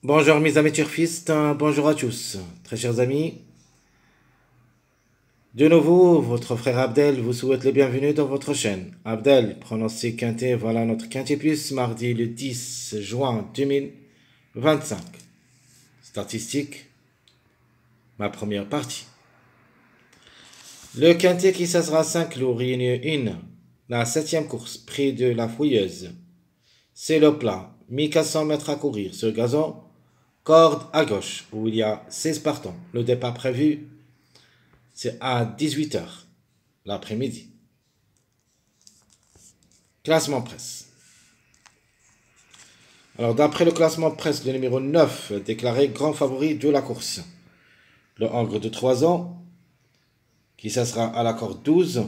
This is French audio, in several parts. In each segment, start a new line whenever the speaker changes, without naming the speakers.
Bonjour mes amis turfistes, bonjour à tous, très chers amis. De nouveau, votre frère Abdel vous souhaite le bienvenu dans votre chaîne. Abdel, pronostic quintet, voilà notre quintet plus, mardi le 10 juin 2025. Statistique, ma première partie. Le quintet qui s'assera 5 lourds, réunion 1, la 7e course, prix de la Fouilleuse. C'est le plat, 1400 mètres à courir sur gazon, corde à gauche, où il y a 16 partants. Le départ prévu, c'est à 18 h l'après-midi. Classement presse. Alors, d'après le classement presse, le numéro 9 déclaré grand favori de la course. Le Hongre de 3 ans, qui s'assera à la corde 12.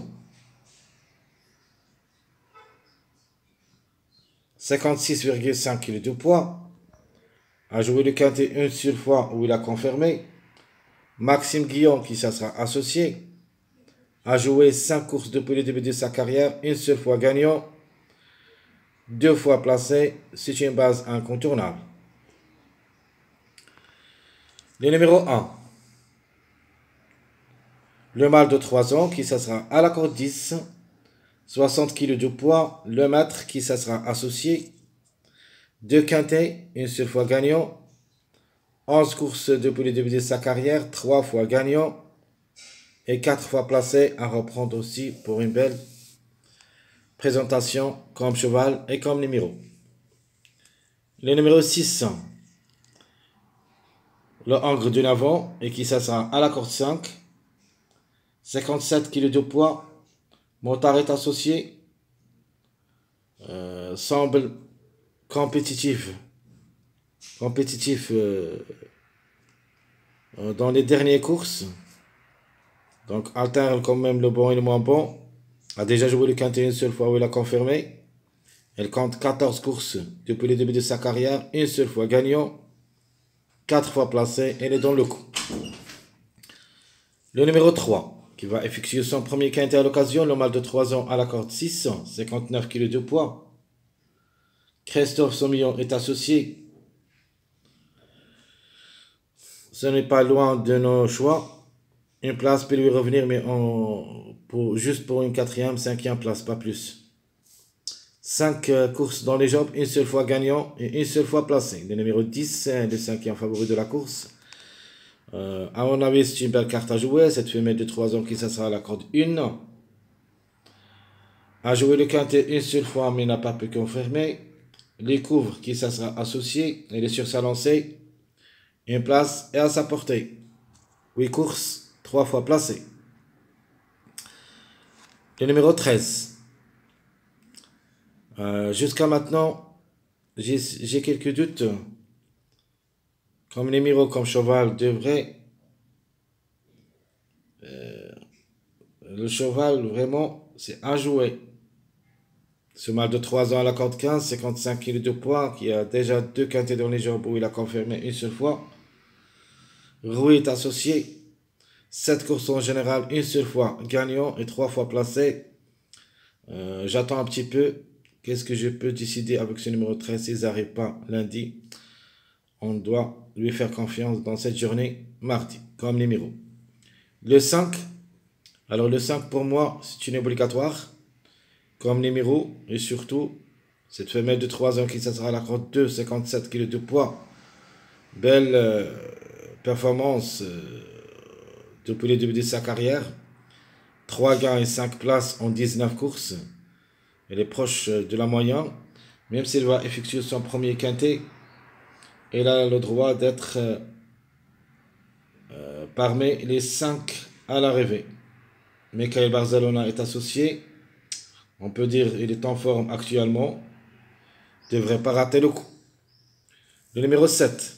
56,5 kg de poids. A joué le quintet une seule fois où il a confirmé. Maxime Guillon qui s'assera associé. A joué 5 courses depuis le début de sa carrière, une seule fois gagnant, 2 fois placé, c'est une base incontournable. Le numéro 1. Le mâle de 3 ans qui s'assera à la corde 10. 60 kg de poids. Le maître qui s'assera associé. 2 quintets, une seule fois gagnant. 11 courses depuis le début de sa carrière, 3 fois gagnant. Et 4 fois placé à reprendre aussi pour une belle présentation comme cheval et comme numéro. Le numéro 6. Le Hongre de Navon et qui s'assera à la corde 5. 57 kg de poids. Montard est associé. Semble compétitif dans les dernières courses. Donc alterne quand même le bon et le moins bon. A déjà joué le quintet une seule fois où il a confirmé. Elle compte 14 courses depuis le début de sa carrière, une seule fois gagnant, 4 fois placé, elle est dans le coup. Le numéro 3, qui va effectuer son premier quintet à l'occasion, le mâle de 3 ans à la corde 600, 59 kg de poids. Christophe Sommillon est associé. Ce n'est pas loin de nos choix. Une place peut lui revenir, mais juste pour une 4e, 5e place, pas plus. 5 courses dans les jambes, une seule fois gagnant et une seule fois placé. Le numéro 10, le 5e favori de la course. À mon avis, c'est une belle carte à jouer. Cette femelle de 3 ans qui s'assera à la corde 1. A joué le quintet une seule fois, mais n'a pas pu confirmer. Les couvres qui s'assera associé. Elle est sur sa lancée. Une place et à sa portée. 8 courses, 3 fois placé. Le numéro 13. Jusqu'à maintenant, j'ai quelques doutes. Comme numéro, comme cheval devrait. Le cheval, vraiment, c'est à jouer. Ce mâle de 3 ans à la corde 15, 55 kg de poids, qui a déjà 2 quintets dans les jambes où il a confirmé une seule fois. Rouy est associé. 7 courses en général, une seule fois gagnant et 3 fois placé. J'attends un petit peu. Qu'est-ce que je peux décider avec ce numéro 13 s'il n'arrive pas lundi? On doit lui faire confiance dans cette journée, mardi, comme numéro. Le 5. Alors le 5 pour moi, c'est une obligatoire. Comme numéro, et surtout, cette femelle de 3 ans qui s'assera à la corde 2, 57 kg de poids. Belle performance depuis le début de sa carrière. 3 gains et 5 places en 19 courses. Elle est proche de la moyenne. Même s'il va effectuer son premier quintet, elle a le droit d'être parmi les 5 à l'arrivée. Michael Barzalona est associé. On peut dire qu'il est en forme actuellement. Ne devrait pas rater le coup. Le numéro 7.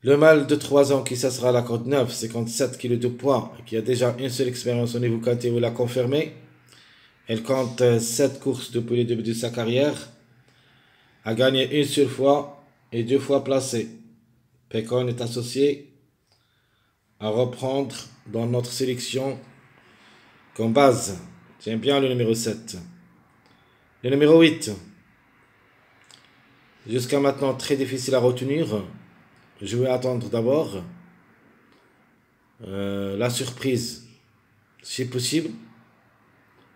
Le mâle de 3 ans qui s'assera à la corde 9, 57 kg de poids, qui a déjà une seule expérience au niveau quintet où il a confirmé. Elle compte 7 courses depuis le début de sa carrière. A gagné une seule fois et 2 fois placé. Pécon est associé à reprendre dans notre sélection comme base. J'aime bien le numéro 7. Le numéro 8. Jusqu'à maintenant, très difficile à retenir. Je vais attendre d'abord la surprise, si possible.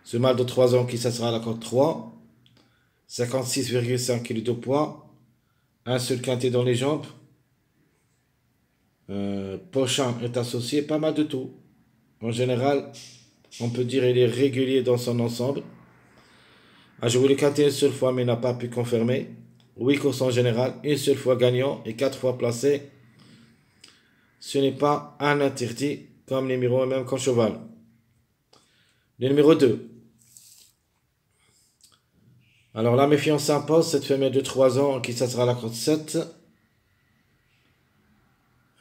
Ce mâle de 3 ans qui s'assera à la corde 3, 56,5 kg de poids, un seul quintet dans les jambes. Pochin est associé, pas mal de tout. En général, on peut dire qu'il est régulier dans son ensemble. A joué le quintet une seule fois mais n'a pas pu confirmer. 8 courses en général, une seule fois gagnant et 4 fois placé. Ce n'est pas un interdit comme numéro et même comme cheval. Le numéro 2. Alors la méfiance s'impose, cette femelle de 3 ans qui ça sera la corde 7.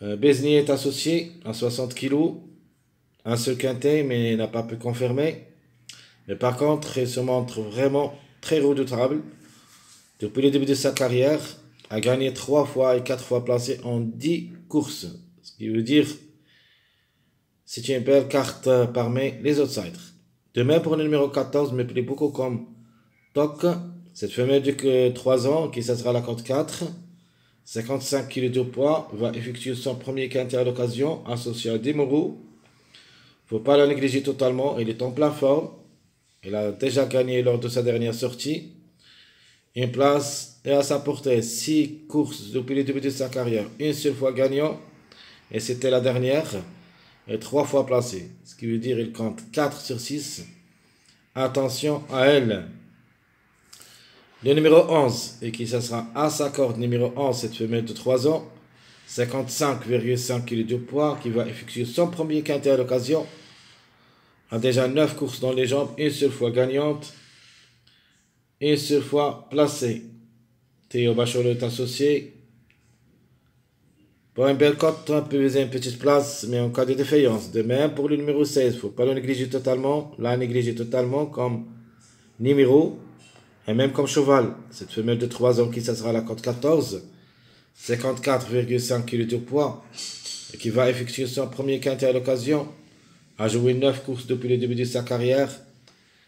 Besnier est associé à 60 kg. Un seul quintet mais n'a pas pu confirmer. Mais par contre, il se montre vraiment très redoutable. Depuis le début de sa carrière, a gagné 3 fois et 4 fois placé en 10 courses. Ce qui veut dire c'est une belle carte parmi les outsiders. De même pour le numéro 14, me plaît beaucoup comme Toc. Cette femelle de 3 ans qui ça sera la corde 4. 55 kg de poids, va effectuer son premier quintet à l'occasion associé à Demourou. Faut pas la négliger totalement, il est en plein forme. Il a déjà gagné lors de sa dernière sortie. Une place est à sa portée. 6 courses depuis le début de sa carrière. Une seule fois gagnant. Et c'était la dernière. Et 3 fois placé. Ce qui veut dire qu'il compte 4 sur 6. Attention à elle. Le numéro 11. Et qui ça sera à sa corde. Numéro 11, cette femelle de 3 ans. 55,5 kg de poids. Qui va effectuer son premier quintet à l'occasion. A déjà 9 courses dans les jambes, une seule fois gagnante, une seule fois placée. Théo Bachelot est associé. Pour une belle cote, on peut viser une petite place, mais en cas de défaillance. De même pour le numéro 16, il ne faut pas le négliger totalement, la négliger totalement comme numéro, et même comme cheval. Cette femelle de 3 ans qui ça sera la cote 14, 54,5 kg de poids, et qui va effectuer son premier quintet à l'occasion. A joué 9 courses depuis le début de sa carrière,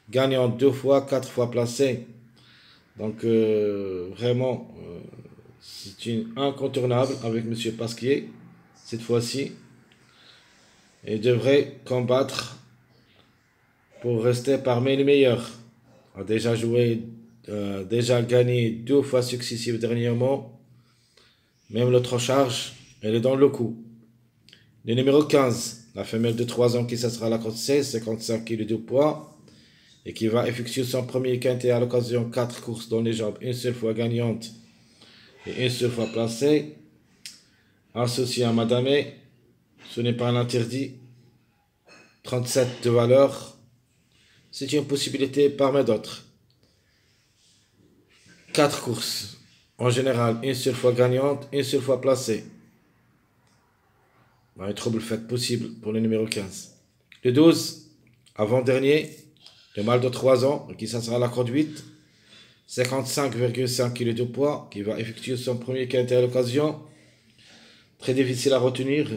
gagnant 2 fois, 4 fois placé. Donc vraiment, c'est une incontournable avec M. Pasquier, cette fois-ci. Et devrait combattre pour rester parmi les meilleurs. A déjà joué, déjà gagné 2 fois successives dernièrement. Même l'autre charge, elle est dans le coup. Le numéro 15. La femelle de 3 ans qui ça sera la cote 16, 55 kg de poids, et qui va effectuer son premier quintet à l'occasion 4 courses dans les jambes, une seule fois gagnante et une seule fois placée. Associé à Madame, ce n'est pas un interdit. 37 de valeur, c'est une possibilité parmi d'autres. 4 courses, en général, une seule fois gagnante, une seule fois placée. Un trouble fait possible pour le numéro 15. Le 12, avant-dernier, le mâle de 3 ans, qui ça sera la corde 8, 55,5 kg de poids, qui va effectuer son premier quintet à l'occasion. Très difficile à retenir.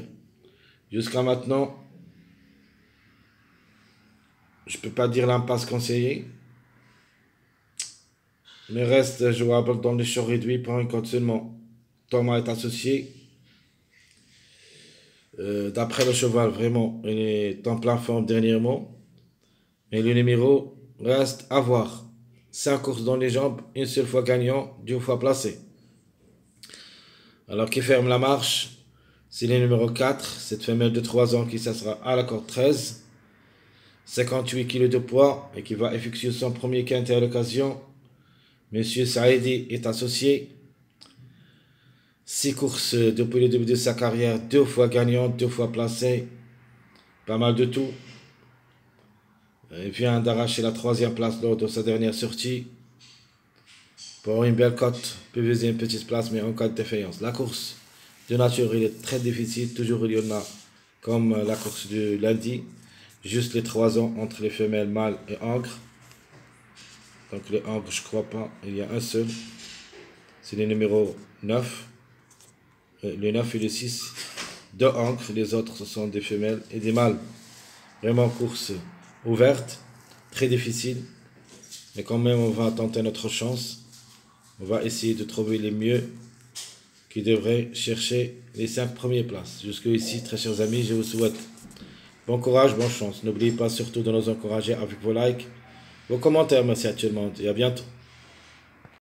Jusqu'à maintenant, je ne peux pas dire l'impasse conseillée. Mais reste jouable dans les champs réduits pour un code seulement. Thomas est associé. D'après le cheval, vraiment, il est en plein forme dernièrement. Et le numéro reste à voir. 5 courses dans les jambes, une seule fois gagnant, 2 fois placé. Alors qui ferme la marche, c'est le numéro 4, cette femelle de 3 ans qui sera à la corde 13. 58 kg de poids et qui va effectuer son premier quintet à l'occasion. Monsieur Saïdi est associé. 6 courses depuis le début de sa carrière, 2 fois gagnant, 2 fois placé. Pas mal de tout. Il vient d'arracher la 3e place lors de sa dernière sortie. Pour une belle cote, peut viser une petite place, mais en cas de défaillance. La course de nature, il est très difficile. Toujours il y en a comme la course de lundi. Juste les 3 ans entre les femelles mâles et ancre. Donc les ancres, je crois pas. Il y a un seul. C'est le numéro 9. Le 9 et le 6. 2 ancres. Les autres, ce sont des femelles et des mâles. Vraiment course ouverte. Très difficile. Mais quand même, on va tenter notre chance. On va essayer de trouver les mieux qui devraient chercher les 5 premières places. Jusqu'ici, très chers amis, je vous souhaite bon courage, bonne chance. N'oubliez pas surtout de nous encourager avec vos likes, vos commentaires. Merci à tout le monde et à bientôt.